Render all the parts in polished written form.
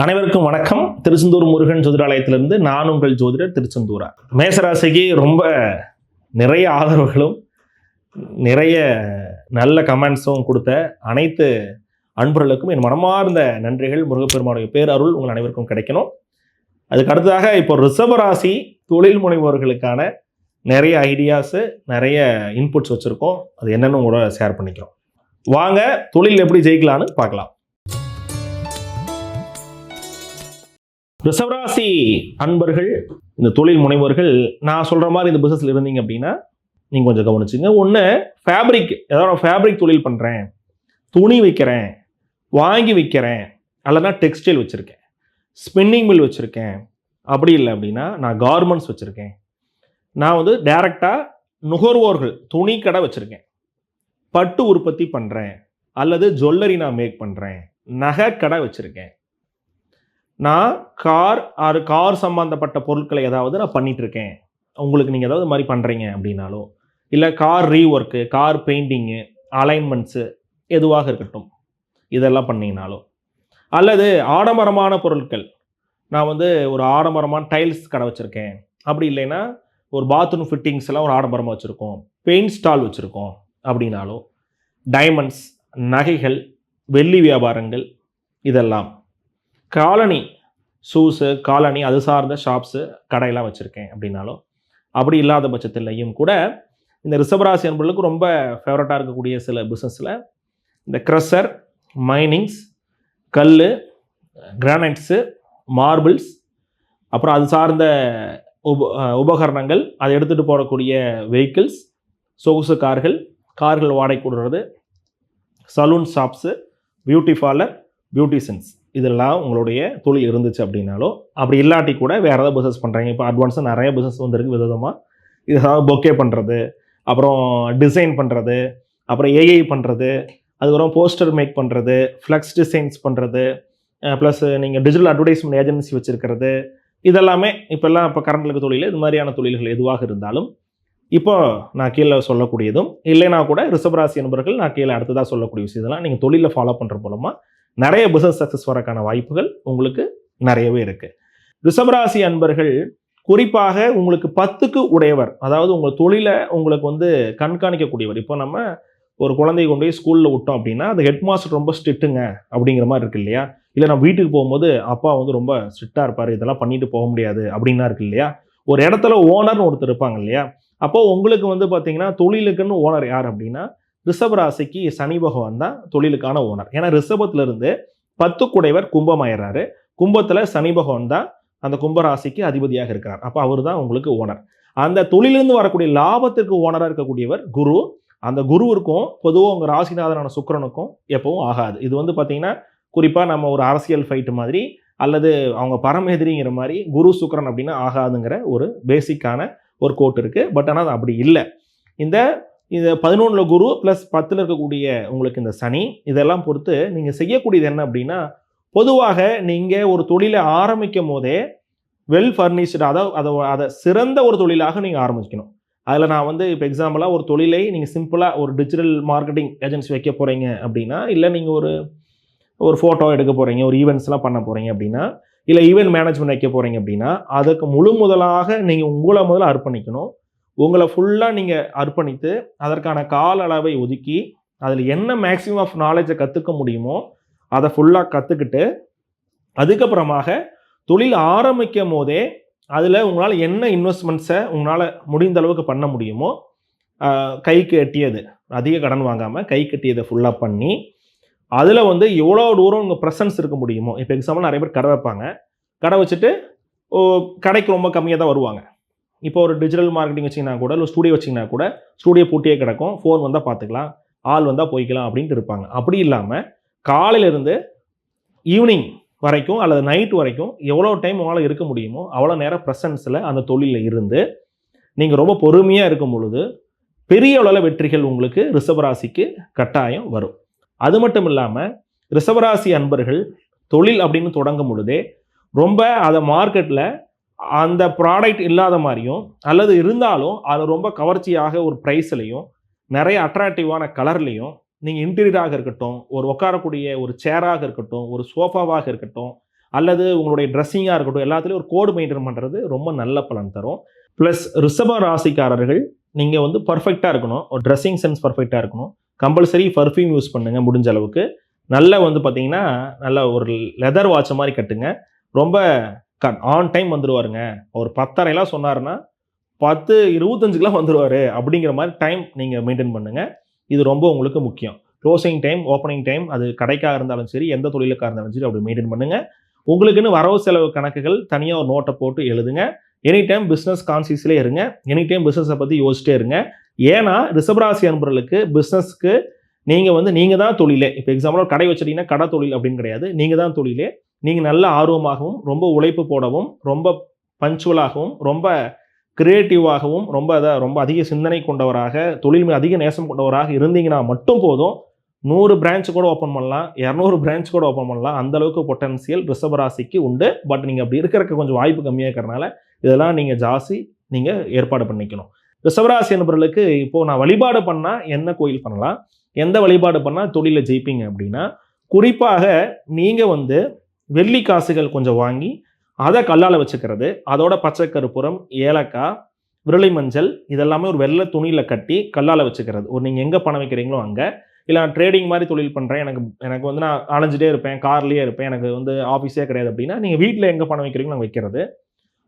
அனைவருக்கும் வணக்கம். திருச்செந்தூர் முருகன் ஜோதிடாலயத்திலிருந்து நான் உங்கள் ஜோதிடர் திருச்செந்தூரா. மேசராசிக்கு ரொம்ப நிறைய ஆதரவுகளும் நிறைய நல்ல கமெண்ட்ஸும் கொடுத்த அனைத்து அன்பர்களுக்கும் என் மனமார்ந்த நன்றிகள். முருகப்பெருமானுடைய பேரருள் உங்கள் அனைவருக்கும் கிடைக்கணும். அதுக்கு அடுத்ததாக இப்போ ரிஷபராசி தொழில் முனைவோர்களுக்கான நிறைய ஐடியாஸு நிறைய இன்புட்ஸ் வச்சுருக்கோம். அது என்னென்னு உங்களோட ஷேர் பண்ணிக்கிறோம். வாங்க தொழில் எப்படி ஜெயிக்கலான்னு பார்க்கலாம். ரிஷபராசி அன்பர்கள், இந்த தொழில் முனைவர்கள், நான் சொல்கிற மாதிரி இந்த பிஸ்னஸில் இருந்தீங்க அப்படின்னா நீங்கள் கொஞ்சம் கவனிச்சுங்க. ஒன்று, ஃபேப்ரிக், ஏதாவது ஃபேப்ரிக் தொழில் பண்ணுறேன், துணி வைக்கிறேன், வாங்கி விற்கிறேன், அல்லனா டெக்ஸ்டைல் வச்சுருக்கேன், ஸ்பின்னிங் மில் வச்சுருக்கேன், அப்படி இல்லை அப்படின்னா நான் கார்மெண்ட்ஸ் வச்சுருக்கேன், நான் வந்து டைரெக்டாக நுகர்வோர்கள் துணி கடை வச்சுருக்கேன், பட்டு உற்பத்தி பண்ணுறேன், அல்லது ஜுவல்லரி நான் மேக் பண்ணுறேன், நகை கடை வச்சுருக்கேன், நான் கார் சம்பந்தப்பட்ட பொருட்களை ஏதாவது நான் பண்ணிகிட்ருக்கேன், உங்களுக்கு நீங்கள் ஏதாவது மாதிரி பண்ணுறீங்க அப்படின்னாலோ, இல்லை கார் ரீஒர்க்கு, கார் பெயிண்டிங்கு, அலைன்மெண்ட்ஸு எதுவாக இருக்கட்டும், இதெல்லாம் பண்ணிங்கனாலோ, அல்லது ஆடம்பரமான பொருட்கள், நான் வந்து ஒரு ஆடம்பரமான டைல்ஸ் கடை வச்சுருக்கேன், அப்படி இல்லைன்னா ஒரு பாத்ரூம் ஃபிட்டிங்ஸ் எல்லாம் ஒரு ஆடம்பரமாக வச்சுருக்கோம், பெயிண்ட் ஸ்டால் வச்சுருக்கோம் அப்படின்னாலோ, டைமண்ட்ஸ், நகைகள், வெள்ளி வியாபாரங்கள், இதெல்லாம் காலனி ஷூஸு, காலனி அது சார்ந்த ஷாப்ஸு கடையெல்லாம் வச்சுருக்கேன் அப்படின்னாலும், அப்படி இல்லாத பட்சத்துலையும் கூட இந்த ரிஷபராசி அன்பர்களுக்கு ரொம்ப ஃபேவரட்டாக இருக்கக்கூடிய சில பிஸ்னஸில் இந்த க்ரஷர், மைனிங்ஸ், கல், கிரானைட்ஸு, மார்பிள்ஸ், அப்புறம் அது சார்ந்த உபகரணங்கள், அதை எடுத்துகிட்டு போகக்கூடிய வெஹிக்கிள்ஸ், சொகுசு கார்கள் வாடகை கொடுறது, salon shops, beauty parlour, beauticians, இதெல்லாம் உங்களுடைய தொழில் இருந்துச்சு அப்படின்னாலோ, அப்படி இல்லாட்டி கூட வேறு ஏதாவது பிஸ்னஸ் பண்ணுறீங்க. இப்போ அட்வான்ஸாக நிறைய பிஸ்னஸ் வந்துருக்கு விதமாக. இது ஏதாவது பொக்கே பண்ணுறது, அப்புறம் டிசைன் பண்ணுறது, அப்புறம் ஏஐ பண்ணுறது, அதுக்கப்புறம் போஸ்டர் மேக் பண்ணுறது, ஃப்ளக்ஸ் டிசைன்ஸ் பண்ணுறது, ப்ளஸ் நீங்கள் டிஜிட்டல் அட்வர்டைஸ்மெண்ட் ஏஜென்சி வச்சுருக்கிறது, இதெல்லாமே இப்போ கரண்ட் இருக்க தொழில், இது மாதிரியான தொழில்கள் எதுவாக இருந்தாலும் இப்போ நான் கீழே சொல்லக்கூடியதும், இல்லைனா கூட ரிஷபராசி என்பவர்கள் நான் கீழே அடுத்ததாக சொல்லக்கூடிய விஷயத்தெல்லாம் நீங்கள் தொழிலில் ஃபாலோ பண்ணுற மூலமாக நிறைய பிஸ்னஸ் சக்ஸஸ் வரக்கான வாய்ப்புகள் உங்களுக்கு நிறையவே இருக்குது. ரிஷபராசி அன்பர்கள் குறிப்பாக உங்களுக்கு 10க்கு உடையவர், அதாவது உங்கள் தொழிலை உங்களுக்கு வந்து கண்காணிக்கக்கூடியவர். இப்போ நம்ம ஒரு குழந்தைய கொண்டு போய் ஸ்கூலில் விட்டோம் அப்படின்னா அது ஹெட் மாஸ்டர் ரொம்ப ஸ்ட்ரிக்ட்டுங்க அப்படிங்கிற மாதிரி இருக்கு இல்லையா? இல்லை நம்ம வீட்டுக்கு போகும்போது அப்பா வந்து ரொம்ப ஸ்ட்ரிக்டாக இருப்பார், இதெல்லாம் பண்ணிட்டு போக முடியாது அப்படின்னா இருக்கு இல்லையா? ஒரு இடத்துல ஓனர்னு ஒருத்தர் இருப்பாங்க இல்லையா? அப்போது உங்களுக்கு வந்து பார்த்தீங்கன்னா தொழிலுக்குன்னு ஓனர் யார் அப்படின்னா ரிஷபராசிக்கு சனி பகவான் தான் தொழிலுக்கான ஓனர். ஏன்னா ரிஷபத்திலிருந்து 10 குடைவர் கும்பம் ஆயிடுறாரு. கும்பத்தில் சனி பகவான் தான் அந்த கும்பராசிக்கு அதிபதியாக இருக்கிறார். அப்போ அவர் தான் உங்களுக்கு ஓனர். அந்த தொழிலிருந்து வரக்கூடிய லாபத்திற்கு ஓனராக இருக்கக்கூடியவர் குரு. அந்த குருவிற்கும் பொதுவாக உங்கள் ராசிநாதனான சுக்கிரனுக்கும் எப்பவும் ஆகாது. இது வந்து பார்த்தீங்கன்னா குறிப்பாக நம்ம ஒரு அரசியல் ஃபைட்டு மாதிரி அல்லது அவங்க பரமேதிரிங்கிற மாதிரி குரு சுக்கிரன் அப்படின்னா ஆகாதுங்கிற ஒரு பேசிக்கான ஒரு கோட் இருக்குது. பட் ஆனால் அது அப்படி இல்லை. இந்த 11 குரு ப்ளஸ் 10 இருக்கக்கூடிய உங்களுக்கு இந்த சனி, இதெல்லாம் பொறுத்து நீங்கள் செய்யக்கூடியது என்ன அப்படின்னா, பொதுவாக நீங்கள் ஒரு தொழிலை ஆரம்பிக்கும் போதே வெல் ஃபர்னிஷ்டு, அதை சிறந்த ஒரு தொழிலாக நீங்கள் ஆரம்பிக்கணும். அதில் நான் வந்து இப்போ எக்ஸாம்பிளாக ஒரு தொழிலை நீங்கள் சிம்பிளாக ஒரு டிஜிட்டல் மார்க்கெட்டிங் ஏஜென்சி வைக்க போகிறீங்க அப்படின்னா, இல்லை நீங்கள் ஒரு ஃபோட்டோ எடுக்க போகிறீங்க, ஒரு ஈவெண்ட்ஸ்லாம் பண்ண போகிறீங்க அப்படின்னா, இல்லை ஈவெண்ட் மேனேஜ்மெண்ட் வைக்க போகிறீங்க அப்படின்னா, அதுக்கு முதலாக நீங்கள் உங்களை முதல்ல அர்ப்பணிக்கணும். உங்களை ஃபுல்லாக நீங்கள் அர்ப்பணித்து அதற்கான கால அளவை ஒதுக்கி அதில் என்ன மேக்ஸிமம் ஆஃப் நாலேஜை கற்றுக்க முடியுமோ அதை ஃபுல்லாக கற்றுக்கிட்டு அதுக்கப்புறமாக தொழில் ஆரம்பிக்கும் போதே அதில் உங்களால் என்ன இன்வெஸ்ட்மெண்ட்ஸை உங்களால் முடிந்த அளவுக்கு பண்ண முடியுமோ, கைக்கு எட்டியது, அதிக கடன் வாங்காமல் கைக்கு எட்டியதை ஃபுல்லாக பண்ணி அதில் வந்து எவ்வளோ தூரம் உங்கள் ப்ரெசன்ஸ் இருக்க முடியுமோ. இப்போ எக்ஸாம்பிள் நிறைய பேர் கடை வைப்பாங்க, கடை வச்சுட்டு கடைக்கு ரொம்ப கம்மியாக தான் வருவாங்க. இப்போ ஒரு டிஜிட்டல் மார்க்கெட்டிங் வச்சிங்கன்னா கூட, இல்லை ஸ்டூடியோ வச்சிங்கன்னா கூட ஸ்டூடியோ பூட்டியே கிடக்கும், ஃபோன் வந்தால் பார்த்துக்கலாம், ஆள் வந்தால் போய்க்கலாம் அப்படின்ட்டு இருப்பாங்க. அப்படி இல்லாமல் காலையிலேருந்து ஈவினிங் வரைக்கும் அல்லது நைட் வரைக்கும் எவ்வளோ டைம் உங்களால் இருக்க முடியுமோ அவ்வளோ நேரம் ப்ரெசன்ஸில் அந்த தொழிலில் இருந்து நீங்கள் ரொம்ப பொறுமையாக இருக்கும் பொழுது பெரிய அளவில் வெற்றிகள் உங்களுக்கு ரிஷபராசிக்கு கட்டாயம் வரும். அது மட்டும் இல்லாமல் ரிஷபராசி அன்பர்கள் தொழில் அப்படின்னு தொடங்கும் பொழுதே ரொம்ப அதை மார்க்கெட்டில் அந்த ப்ராடக்ட் இல்லாத மாதிரியும் அல்லது இருந்தாலும் அது ரொம்ப கவர்ச்சியாக ஒரு ப்ரைஸ்லையும் நிறைய அட்ராக்டிவான கலர்லையும் நீங்கள் இன்டீரியராக இருக்கட்டும், ஒரு உட்காரக்கூடிய ஒரு சேராக இருக்கட்டும், ஒரு சோஃபாவாக இருக்கட்டும், அல்லது உங்களுடைய ட்ரெஸ்ஸிங்காக இருக்கட்டும், எல்லாத்துலேயும் ஒரு கோடு மெயின்டைன் பண்ணுறது ரொம்ப நல்ல பலன் தரும். ப்ளஸ் ரிஷப ராசிக்காரர்கள் நீங்கள் வந்து பர்ஃபெக்டாக இருக்கணும், ஒரு ட்ரெஸ்ஸிங் சென்ஸ் பர்ஃபெக்டாக இருக்கணும். கம்பல்சரி பர்ஃப்யூம் யூஸ் பண்ணுங்கள் முடிஞ்ச அளவுக்கு. நல்ல வந்து பார்த்தீங்கன்னா நல்ல ஒரு லெதர் வாட்ச் மாதிரி கட்டுங்க. ரொம்ப ஆன் டைம் வந்துடுவாருங்க. ஒரு 10:30 சொன்னாருன்னா 10:25 வந்துடுவார் அப்படிங்கிற மாதிரி டைம் நீங்கள் மெயின்டைன் பண்ணுங்கள். இது ரொம்ப உங்களுக்கு முக்கியம். க்ளோசிங் டைம், ஓப்பனிங் டைம், அது கடைக்காக இருந்தாலும் சரி, எந்த தொழிலுக்காக இருந்தாலும் சரி அப்படி மெயின்டைன் பண்ணுங்கள். உங்களுக்குன்னு வரவு செலவு கணக்குகள் தனியாக ஒரு நோட்டை போட்டு எழுதுங்க. எனி டைம் பிஸ்னஸ் கான்சியஸ்லேயே இருங்க. எனி டைம் பிஸ்னஸை பற்றி யோசிச்சிட்டே இருங்க. ஏன்னா ரிஷபராசி அன்பர்களுக்கு பிஸ்னஸ்க்கு நீங்கள் தான் தொழிலே. இப்போ எக்ஸாம்பிள் கடை வச்சுட்டீங்கன்னா கடை தொழில் அப்படின்னு கிடையாது. நீங்கள் தான் தொழிலே. நீங்கள் நல்ல ஆர்வமாகவும், ரொம்ப உழைப்பு போடவும், ரொம்ப பஞ்சுவலாகவும், ரொம்ப கிரியேட்டிவாகவும், ரொம்ப அதிக சிந்தனை கொண்டவராக, தொழில் மீது அதிக நேசம் கொண்டவராக இருந்தீங்கன்னா மட்டும் போதும். 100 பிரான்ச் கூட ஓப்பன் பண்ணலாம், 200 பிரான்ச் கூட ஓப்பன் பண்ணலாம். அந்த அளவுக்கு பொட்டன்சியல் ரிஷபராசிக்கு உண்டு. பட் நீங்கள் அப்படி இருக்கிறதுக்கு கொஞ்சம் வாய்ப்பு கம்மியாக இருக்கிறனால இதெல்லாம் நீங்கள் ஜாஸ்தி ஏற்பாடு பண்ணிக்கணும். ரிஷபராசி என்பவர்களுக்கு இப்போது நான் வழிபாடு பண்ணால் என்ன கோயில் பண்ணலாம், எந்த வழிபாடு பண்ணால் தொழிலில் ஜெயிப்பீங்க அப்படின்னா, குறிப்பாக நீங்கள் வந்து வெள்ளி காசுகள் கொஞ்சம் வாங்கி அதை கல்லால் வச்சுக்கிறது, அதோட பச்சை கற்பூரம், ஏலக்காய், விரலி மஞ்சள் இதெல்லாமே ஒரு வெள்ளை துணியில் கட்டி கல்லால் வச்சுக்கிறது. ஒரு நீங்கள் எங்கே பணம் வைக்கிறீங்களோ அங்கே. இல்லை நான் ட்ரேடிங் மாதிரி தொழில் பண்ணுறேன், எனக்கு வந்து நான் அலைஞ்சிட்டே இருப்பேன், கார்லேயே இருப்பேன், எனக்கு வந்து ஆஃபீஸே கிடையாது அப்படின்னா நீங்கள் வீட்டில் எங்கே பணம் வைக்கிறீங்களோ அங்கே வைக்கிறது.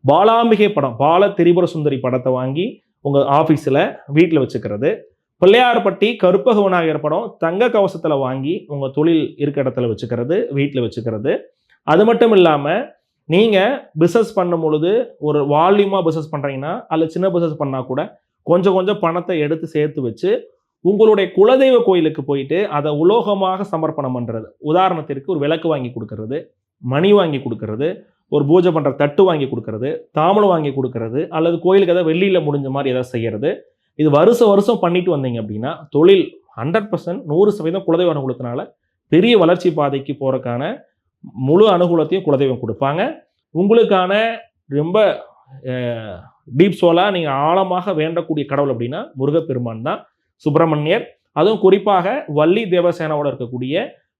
பாலாம்பிகை படம், பால திரிபுர சுந்தரி படத்தை வாங்கி உங்கள் ஆஃபீஸில் வீட்டில் வச்சுக்கிறது. பிள்ளையார்பட்டி கற்பக விநாயகர் படம் தங்க கவசத்தில் வாங்கி உங்கள் தொழில் இருக்க இடத்துல வச்சுக்கிறது, வீட்டில் வச்சுக்கிறது. அது மட்டும் இல்லாமல் நீங்கள் பிஸ்னஸ் பண்ணும் பொழுது ஒரு வால்யூமாக பிஸ்னஸ் பண்ணுறீங்கன்னா, அல்லது சின்ன பிஸ்னஸ் பண்ணால் கூட கொஞ்சம் கொஞ்சம் பணத்தை எடுத்து சேர்த்து வச்சு உங்களுடைய குலதெய்வ கோயிலுக்கு போயிட்டு அதை உலோகமாக சமர்ப்பணம் பண்ணுறது. உதாரணத்திற்கு ஒரு விளக்கு வாங்கி கொடுக்கறது, மணி வாங்கி கொடுக்கறது, ஒரு பூஜை பண்ணுற தட்டு வாங்கி கொடுக்கறது, தாம்பலம் வாங்கி கொடுக்கறது, அல்லது கோயிலுக்கு ஏதாவது வெள்ளியில் முடிஞ்ச மாதிரி ஏதாவது செய்கிறது. இது வருஷம் பண்ணிட்டு வந்தீங்க அப்படின்னா தொழில் 100% 100% குலதெய்வ அனுகூலத்தினால பெரிய வளர்ச்சி பாதைக்கு போகிறதுக்கான முழு அனுகூலத்தையும் குலதெய்வம் கொடுப்பாங்க. உங்களுக்கான ரொம்ப டீப் சோலாக நீங்கள் ஆழமாக வேண்டக்கூடிய கடவுள் அப்படின்னா முருகப்பெருமான் தான், சுப்பிரமணியர். அதுவும் குறிப்பாக வள்ளி தேவசேனாவோட இருக்கக்கூடிய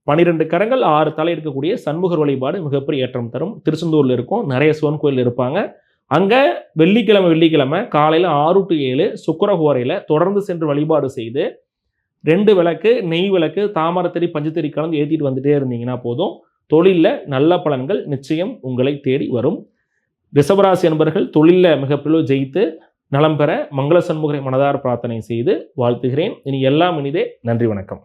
12 கரங்கள் 6 தலை இருக்கக்கூடிய சண்முகர் வழிபாடு மிகப்பெரிய ஏற்றம் தரும். திருச்செந்தூரில் இருக்கும், நிறைய சிவன் கோயில் இருப்பாங்க. அங்கே வெள்ளிக்கிழமை காலையில் 6 to 7 சுக்கிரஹோரையில் தொடர்ந்து சென்று வழிபாடு செய்து 2 விளக்கு, நெய் விளக்கு, தாமரத்தறி, பஞ்சுத்தறி கலந்து ஏற்றிட்டு வந்துட்டே இருந்தீங்கன்னா போதும். தொழிலில் நல்ல பலன்கள் நிச்சயம் உங்களை தேடி வரும். ரிஷபராசி என்பவர்கள் தொழிலில் மிகப்பெரிய ஜெயித்து நலம் பெற மங்கள சண்முகரை மனதார பிரார்த்தனை செய்து வாழ்த்துகிறேன். இனி எல்லாம் இனிதே. நன்றி, வணக்கம்.